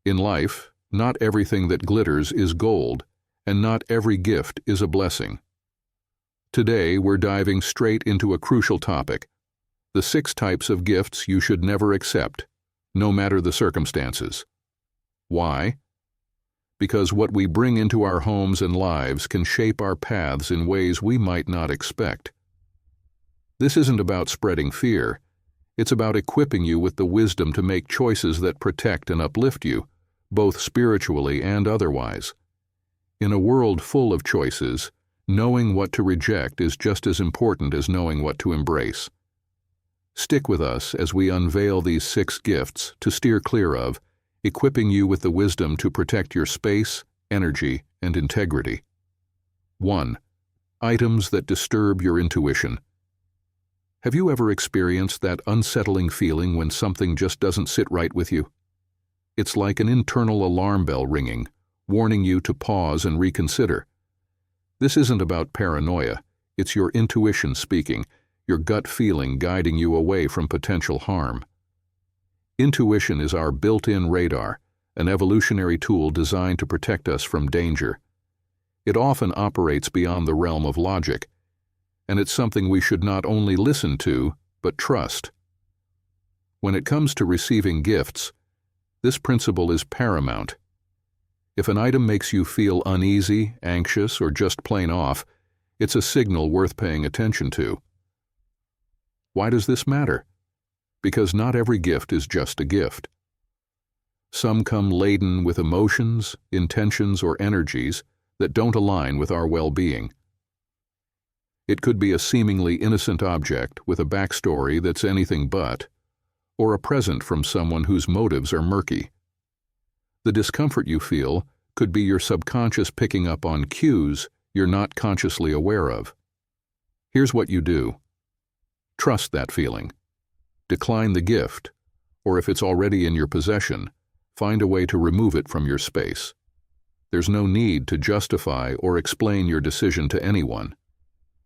In life, not everything that glitters is gold, and not every gift is a blessing. Today, we're diving straight into a crucial topic: the 6 types of gifts you should never accept, no matter the circumstances. Why? Because what we bring into our homes and lives can shape our paths in ways we might not expect. This isn't about spreading fear. It's about equipping you with the wisdom to make choices that protect and uplift you, both spiritually and otherwise. In a world full of choices, knowing what to reject is just as important as knowing what to embrace. Stick with us as we unveil these 6 gifts to steer clear of, equipping you with the wisdom to protect your space, energy, and integrity. 1. Items that disturb your intuition. Have you ever experienced that unsettling feeling when something just doesn't sit right with you? It's like an internal alarm bell ringing, warning you to pause and reconsider. This isn't about paranoia. It's your intuition speaking, your gut feeling guiding you away from potential harm. Intuition is our built-in radar, an evolutionary tool designed to protect us from danger. It often operates beyond the realm of logic, and it's something we should not only listen to, but trust. When it comes to receiving gifts, this principle is paramount. If an item makes you feel uneasy, anxious, or just plain off, it's a signal worth paying attention to. Why does this matter? Because not every gift is just a gift. Some come laden with emotions, intentions, or energies that don't align with our well-being. It could be a seemingly innocent object with a backstory that's anything but, or a present from someone whose motives are murky. The discomfort you feel could be your subconscious picking up on cues you're not consciously aware of. Here's what you do. Trust that feeling. Decline the gift, or if it's already in your possession, find a way to remove it from your space. There's no need to justify or explain your decision to anyone.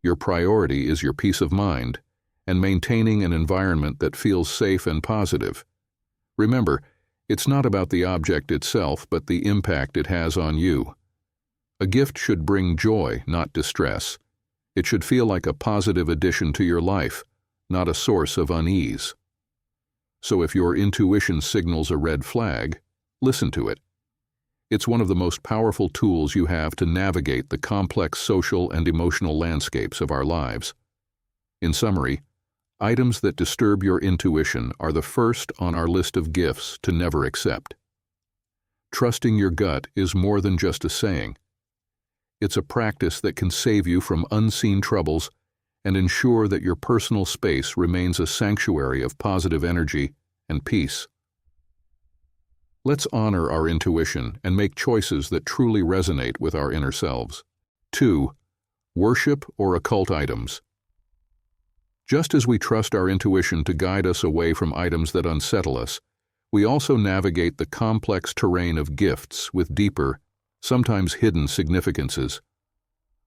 Your priority is your peace of mind and maintaining an environment that feels safe and positive. Remember, it's not about the object itself, but the impact it has on you. A gift should bring joy, not distress. It should feel like a positive addition to your life, not a source of unease. So if your intuition signals a red flag, listen to it. It's one of the most powerful tools you have to navigate the complex social and emotional landscapes of our lives. In summary, items that disturb your intuition are the first on our list of gifts to never accept. Trusting your gut is more than just a saying. It's a practice that can save you from unseen troubles and ensure that your personal space remains a sanctuary of positive energy and peace. Let's honor our intuition and make choices that truly resonate with our inner selves. 2. Worship or occult items. Just as we trust our intuition to guide us away from items that unsettle us, we also navigate the complex terrain of gifts with deeper, sometimes hidden significances.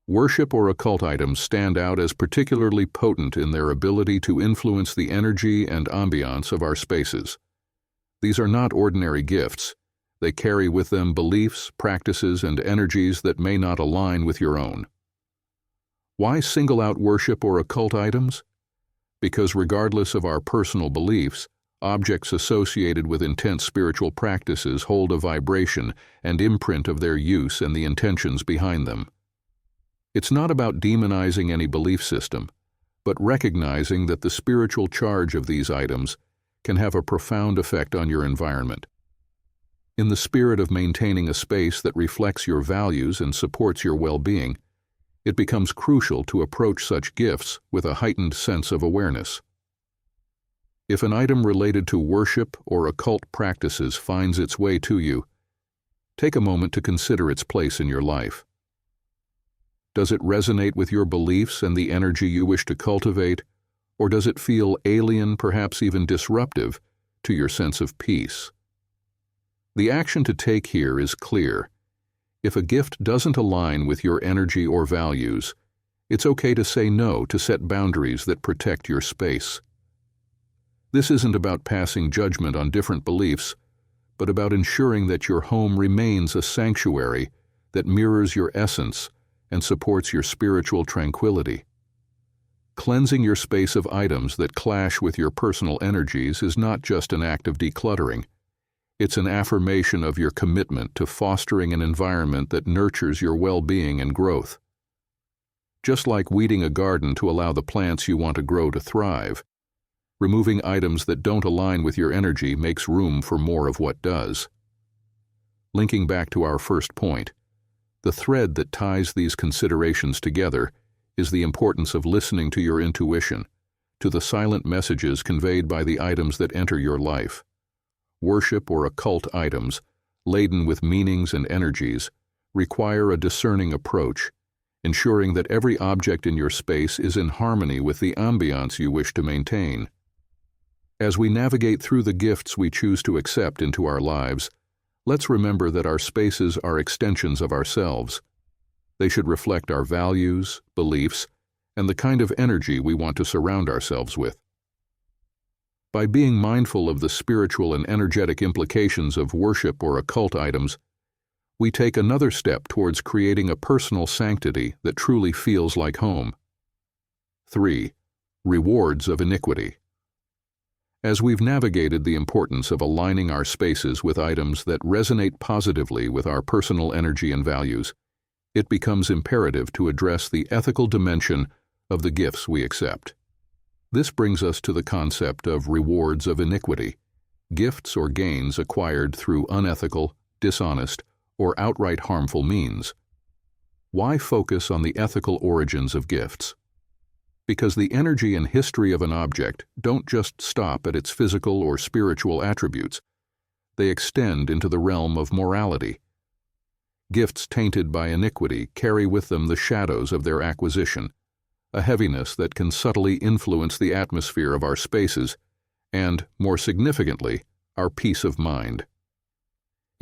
Worship or occult items stand out as particularly potent in their ability to influence the energy and ambiance of our spaces. These are not ordinary gifts. They carry with them beliefs, practices, and energies that may not align with your own. Why single out worship or occult items? Because regardless of our personal beliefs, objects associated with intense spiritual practices hold a vibration and imprint of their use and the intentions behind them. It's not about demonizing any belief system, but recognizing that the spiritual charge of these items can have a profound effect on your environment. In the spirit of maintaining a space that reflects your values and supports your well-being, it becomes crucial to approach such gifts with a heightened sense of awareness. If an item related to worship or occult practices finds its way to you, take a moment to consider its place in your life. Does it resonate with your beliefs and the energy you wish to cultivate, or does it feel alien, perhaps even disruptive, to your sense of peace? The action to take here is clear. If a gift doesn't align with your energy or values, it's okay to say no to set boundaries that protect your space. This isn't about passing judgment on different beliefs, but about ensuring that your home remains a sanctuary that mirrors your essence and supports your spiritual tranquility. Cleansing your space of items that clash with your personal energies is not just an act of decluttering. It's an affirmation of your commitment to fostering an environment that nurtures your well-being and growth. Just like weeding a garden to allow the plants you want to grow to thrive, removing items that don't align with your energy makes room for more of what does. Linking back to our first point, the thread that ties these considerations together is the importance of listening to your intuition, to the silent messages conveyed by the items that enter your life. Worship or occult items, laden with meanings and energies, require a discerning approach, ensuring that every object in your space is in harmony with the ambiance you wish to maintain. As we navigate through the gifts we choose to accept into our lives, let's remember that our spaces are extensions of ourselves. They should reflect our values, beliefs, and the kind of energy we want to surround ourselves with. By being mindful of the spiritual and energetic implications of worship or occult items, we take another step towards creating a personal sanctity that truly feels like home. 3. Rewards of iniquity. As we've navigated the importance of aligning our spaces with items that resonate positively with our personal energy and values, it becomes imperative to address the ethical dimension of the gifts we accept. This brings us to the concept of rewards of iniquity, gifts or gains acquired through unethical, dishonest, or outright harmful means. Why focus on the ethical origins of gifts? Because the energy and history of an object don't just stop at its physical or spiritual attributes. They extend into the realm of morality. Gifts tainted by iniquity carry with them the shadows of their acquisition, a heaviness that can subtly influence the atmosphere of our spaces and, more significantly, our peace of mind.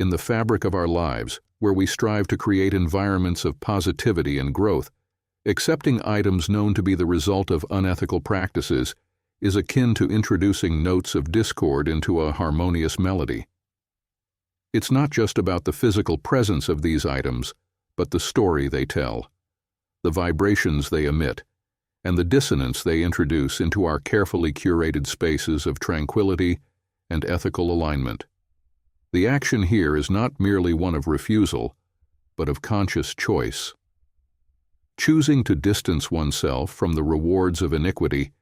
In the fabric of our lives, where we strive to create environments of positivity and growth, accepting items known to be the result of unethical practices is akin to introducing notes of discord into a harmonious melody. It's not just about the physical presence of these items, but the story they tell, the vibrations they emit, and the dissonance they introduce into our carefully curated spaces of tranquility and ethical alignment. The action here is not merely one of refusal, but of conscious choice. Choosing to distance oneself from the rewards of iniquity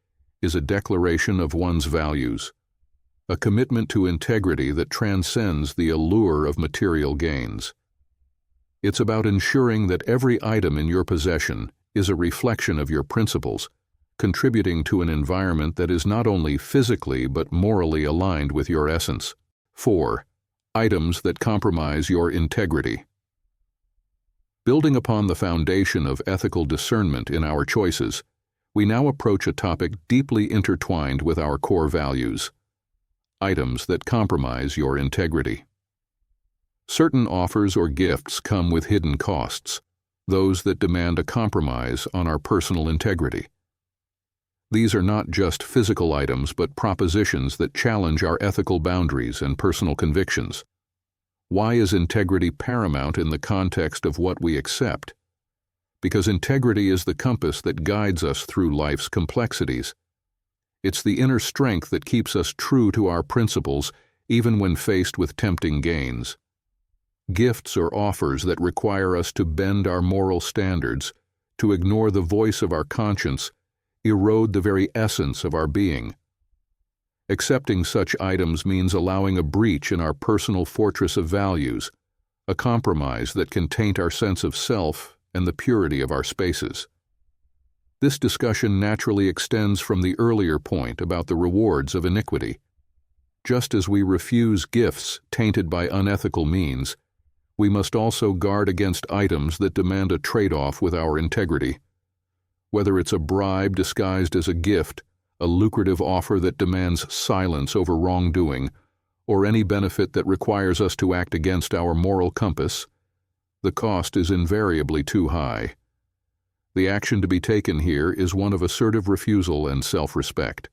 is a declaration of one's values, a commitment to integrity that transcends the allure of material gains. It's about ensuring that every item in your possession is a reflection of your principles, contributing to an environment that is not only physically but morally aligned with your essence. 4. Items that compromise your integrity. Building upon the foundation of ethical discernment in our choices, we now approach a topic deeply intertwined with our core values: items that compromise your integrity. Certain offers or gifts come with hidden costs, those that demand a compromise on our personal integrity. These are not just physical items but propositions that challenge our ethical boundaries and personal convictions. Why is integrity paramount in the context of what we accept? Because integrity is the compass that guides us through life's complexities. It's the inner strength that keeps us true to our principles even when faced with tempting gains. Gifts or offers that require us to bend our moral standards, to ignore the voice of our conscience, erode the very essence of our being. Accepting such items means allowing a breach in our personal fortress of values, a compromise that can taint our sense of self and the purity of our spaces. This discussion naturally extends from the earlier point about the rewards of iniquity. Just as we refuse gifts tainted by unethical means, we must also guard against items that demand a trade-off with our integrity. Whether it's a bribe disguised as a gift, a lucrative offer that demands silence over wrongdoing, or any benefit that requires us to act against our moral compass, the cost is invariably too high. The action to be taken here is one of assertive refusal and self-respect.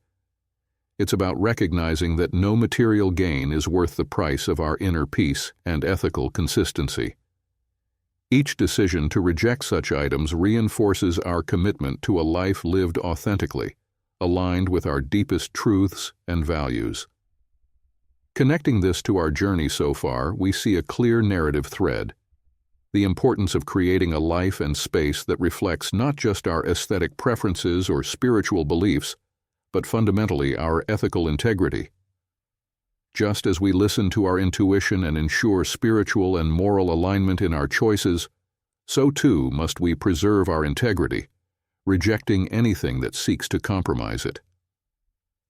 It's about recognizing that no material gain is worth the price of our inner peace and ethical consistency. Each decision to reject such items reinforces our commitment to a life lived authentically, aligned with our deepest truths and values. Connecting this to our journey so far, we see a clear narrative thread: the importance of creating a life and space that reflects not just our aesthetic preferences or spiritual beliefs, but fundamentally our ethical integrity. Just as we listen to our intuition and ensure spiritual and moral alignment in our choices, so too must we preserve our integrity, rejecting anything that seeks to compromise it.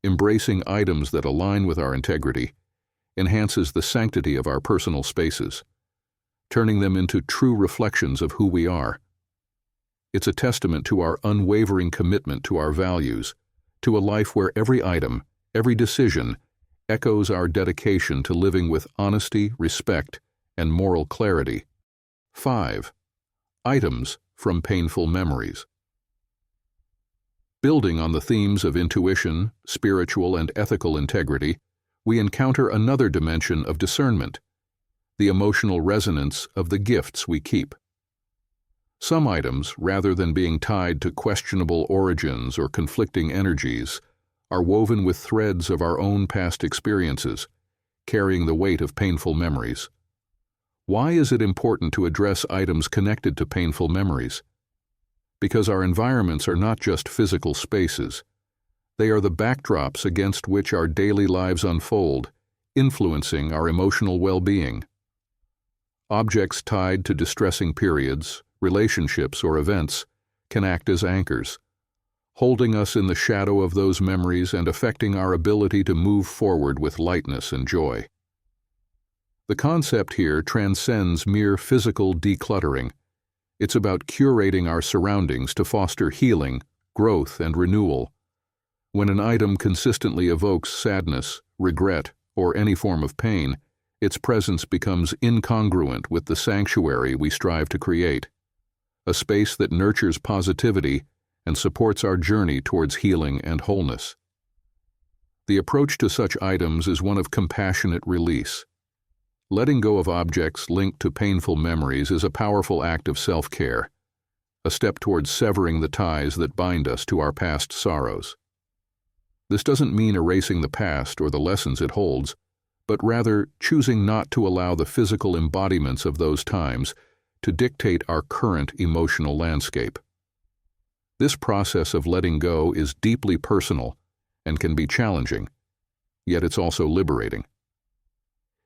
Embracing items that align with our integrity enhances the sanctity of our personal spaces, turning them into true reflections of who we are. It's a testament to our unwavering commitment to our values, to a life where every item, every decision, echoes our dedication to living with honesty, respect, and moral clarity. 5. Items from painful memories. Building on the themes of intuition, spiritual and ethical integrity, we encounter another dimension of discernment: the emotional resonance of the gifts we keep. Some items, rather than being tied to questionable origins or conflicting energies, are woven with threads of our own past experiences, carrying the weight of painful memories. Why is it important to address items connected to painful memories? Because our environments are not just physical spaces. They are the backdrops against which our daily lives unfold, influencing our emotional well-being. Objects tied to distressing periods, relationships, or events can act as anchors, holding us in the shadow of those memories and affecting our ability to move forward with lightness and joy. The concept here transcends mere physical decluttering. It's about curating our surroundings to foster healing, growth, and renewal. When an item consistently evokes sadness, regret, or any form of pain, its presence becomes incongruent with the sanctuary we strive to create, a space that nurtures positivity and supports our journey towards healing and wholeness. The approach to such items is one of compassionate release. Letting go of objects linked to painful memories is a powerful act of self-care, a step towards severing the ties that bind us to our past sorrows. This doesn't mean erasing the past or the lessons it holds, but rather choosing not to allow the physical embodiments of those times to dictate our current emotional landscape. This process of letting go is deeply personal and can be challenging, yet it's also liberating.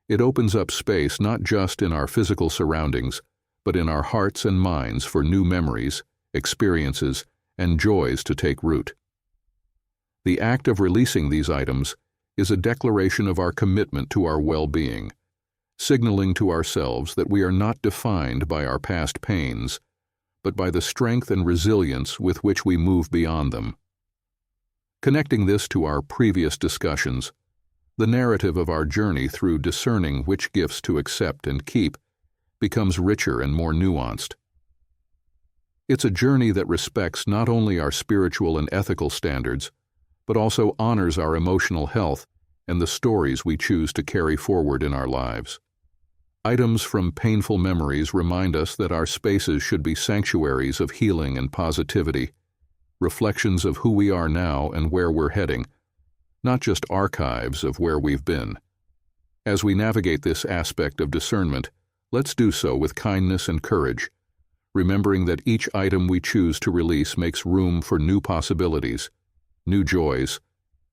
It opens up space not just in our physical surroundings, but in our hearts and minds for new memories, experiences, and joys to take root. The act of releasing these items is a declaration of our commitment to our well-being, signaling to ourselves that we are not defined by our past pains, but by the strength and resilience with which we move beyond them. Connecting this to our previous discussions, the narrative of our journey through discerning which gifts to accept and keep becomes richer and more nuanced. It's a journey that respects not only our spiritual and ethical standards, but also honors our emotional health and the stories we choose to carry forward in our lives. Items from painful memories remind us that our spaces should be sanctuaries of healing and positivity, reflections of who we are now and where we're heading, not just archives of where we've been. As we navigate this aspect of discernment, let's do so with kindness and courage, remembering that each item we choose to release makes room for new possibilities, new joys,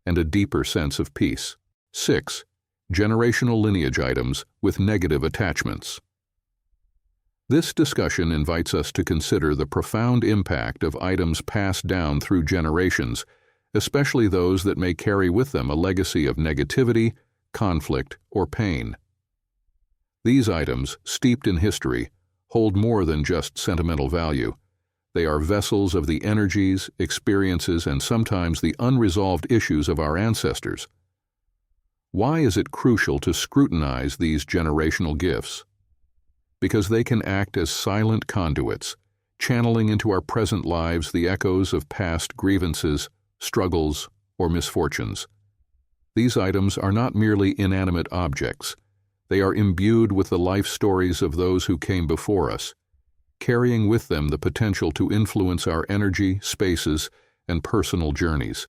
and a deeper sense of peace. 6. Generational lineage items with negative attachments. This discussion invites us to consider the profound impact of items passed down through generations, especially those that may carry with them a legacy of negativity, conflict, or pain. These items, steeped in history, hold more than just sentimental value. They are vessels of the energies, experiences, and sometimes the unresolved issues of our ancestors. Why is it crucial to scrutinize these generational gifts? Because they can act as silent conduits, channeling into our present lives the echoes of past grievances, struggles, or misfortunes. These items are not merely inanimate objects. They are imbued with the life stories of those who came before us, carrying with them the potential to influence our energy, spaces, and personal journeys.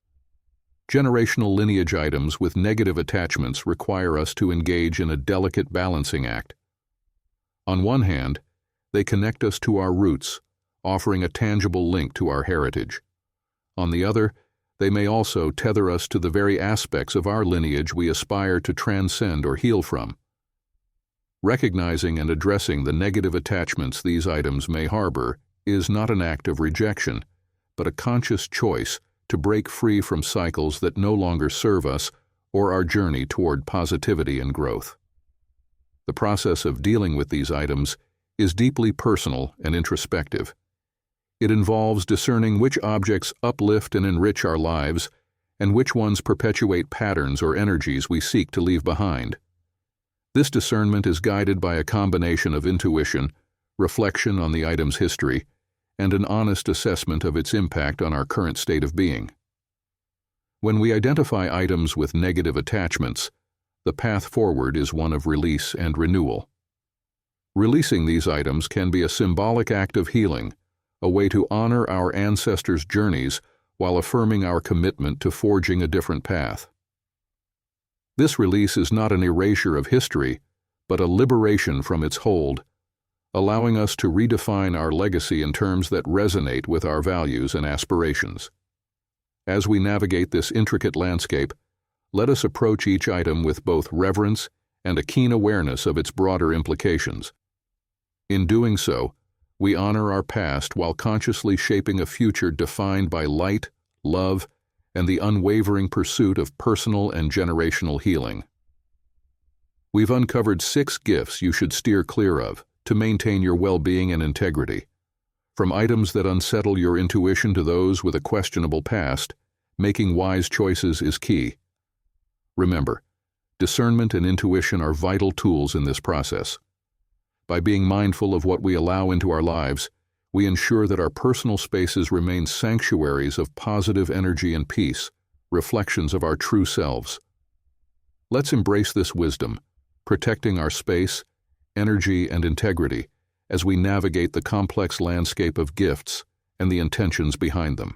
Generational lineage items with negative attachments require us to engage in a delicate balancing act. On one hand, they connect us to our roots, offering a tangible link to our heritage. On the other, they may also tether us to the very aspects of our lineage we aspire to transcend or heal from. Recognizing and addressing the negative attachments these items may harbor is not an act of rejection, but a conscious choice to break free from cycles that no longer serve us or our journey toward positivity and growth. The process of dealing with these items is deeply personal and introspective. It involves discerning which objects uplift and enrich our lives and which ones perpetuate patterns or energies we seek to leave behind. This discernment is guided by a combination of intuition, reflection on the item's history, and an honest assessment of its impact on our current state of being. When we identify items with negative attachments, the path forward is one of release and renewal. Releasing these items can be a symbolic act of healing, a way to honor our ancestors' journeys while affirming our commitment to forging a different path. This release is not an erasure of history, but a liberation from its hold, allowing us to redefine our legacy in terms that resonate with our values and aspirations. As we navigate this intricate landscape, let us approach each item with both reverence and a keen awareness of its broader implications. In doing so, we honor our past while consciously shaping a future defined by light, love, and the unwavering pursuit of personal and generational healing. We've uncovered 6 gifts you should steer clear of to maintain your well-being and integrity. From items that unsettle your intuition to those with a questionable past, making wise choices is key. Remember, discernment and intuition are vital tools in this process. By being mindful of what we allow into our lives, we ensure that our personal spaces remain sanctuaries of positive energy and peace, reflections of our true selves. Let's embrace this wisdom, protecting our space, energy, and integrity as we navigate the complex landscape of gifts and the intentions behind them.